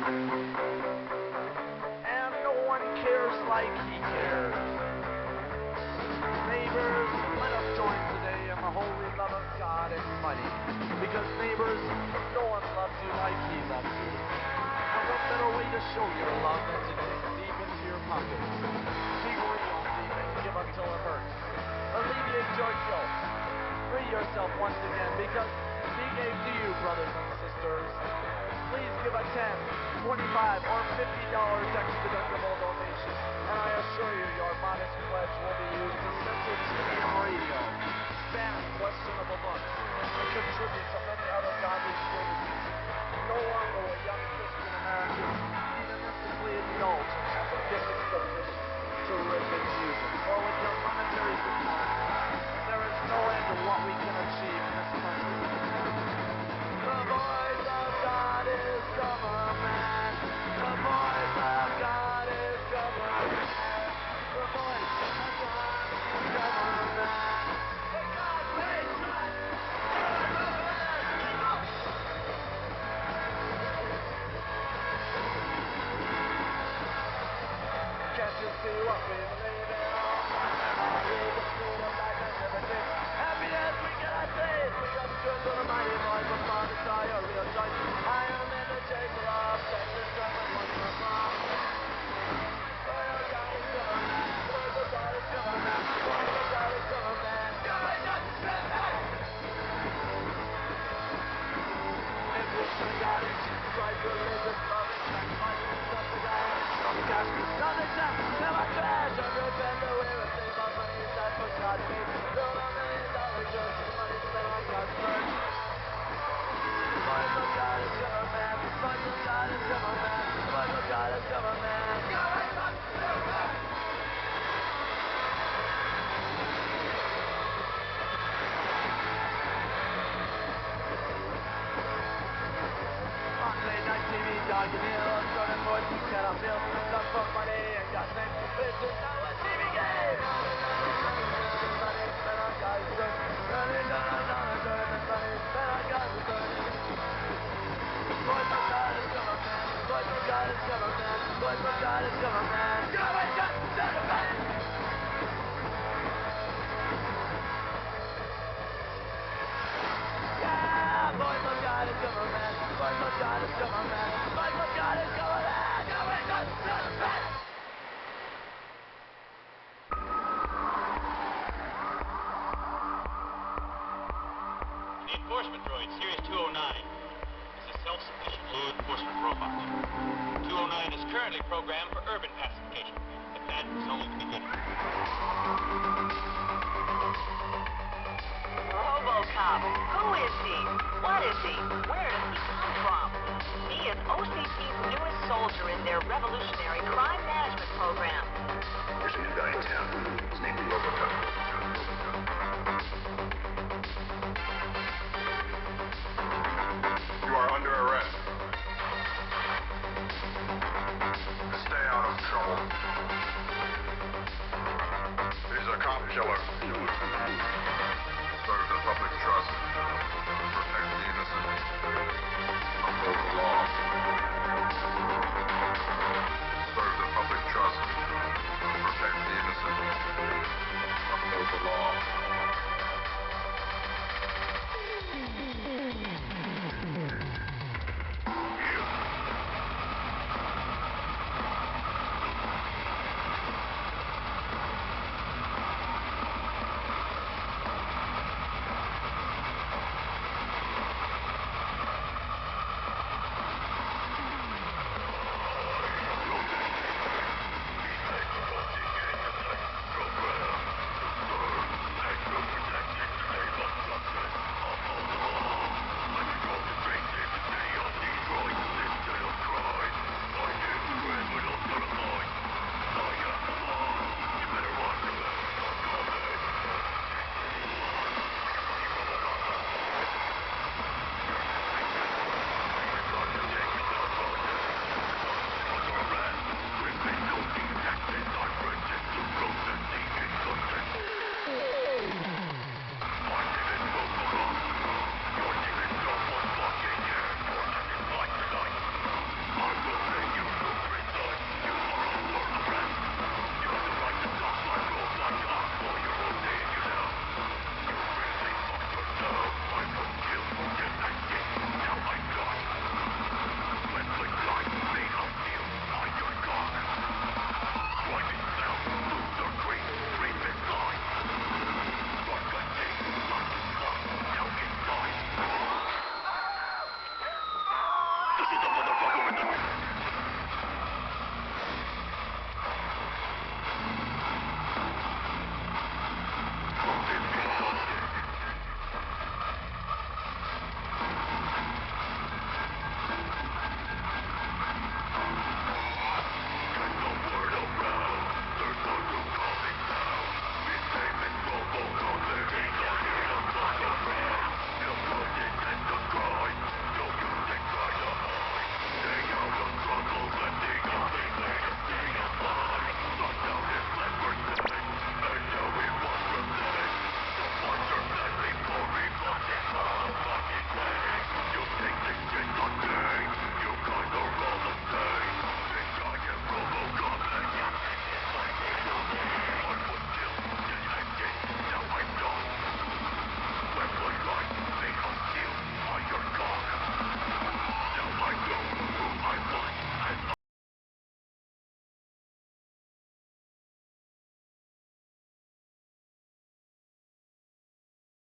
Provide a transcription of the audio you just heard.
And no one cares like he cares. Neighbors, let us join today in the holy love of God and money. Because neighbors, no one loves you like he loves you. And what better way to show your love than to dig deep into your pockets? Be real deep and give until it hurts. Alleviate your guilt. Free yourself once again because he gave to you, brothers and sisters. Please give a 10, 25, or $50 tax-deductible donation, and I assure you your modest pledge will be used to censor TV and radio, ban questionable books, and contribute to many other godly services. No longer will young Christian Americans hedonistically indulge in masochistic submission to rhythmic music, or with your monetary support, there is no end to what we can achieve in this country. The voice of God is government. The voice of God is government. The voice of God is government. The God we trust. Can't you see what we believe in? Happy as we cannot say it. We got good to the mighty voice of God. It's all your real choice. I am in the chase of love. Texas government, what you want. Well, God is government. Well, God is government. Well, God is government. Government! If you say God is Jesus Christ, religious, loving, sacrificing himself to God, some cash, nothing left, never trash, and repent the way we save our money, is that for God's sake? Build $1 million church, the money spent on God's church. The voice of God is government, the voice of God is government, the voice of God is government. On late night TV, dog and heel, turning voices cannot feel, love for money and God's name, this is not what TV gave. Money spent on God's church, money spent on God's church. Voice of God is government, voice of God is government, voice of God is government. Government! Yeah, voice of God is government, voice of God is government, voice of God is government. Government! The Enforcement Droid, Series 209, is a self-sufficient law enforcement robot. 209 is currently programmed for urban pacification, but that is only the beginning. RoboCop. Who is he? What is he? Where does he come from? He is OCP's newest soldier in their revolutionary crime management program. There's a new guy in town. His name is RoboCop. You are under arrest. Stay out of trouble. He's a cop killer. Serves the public's trust. Protects the innocent. Upholds the law. the motherfucker in the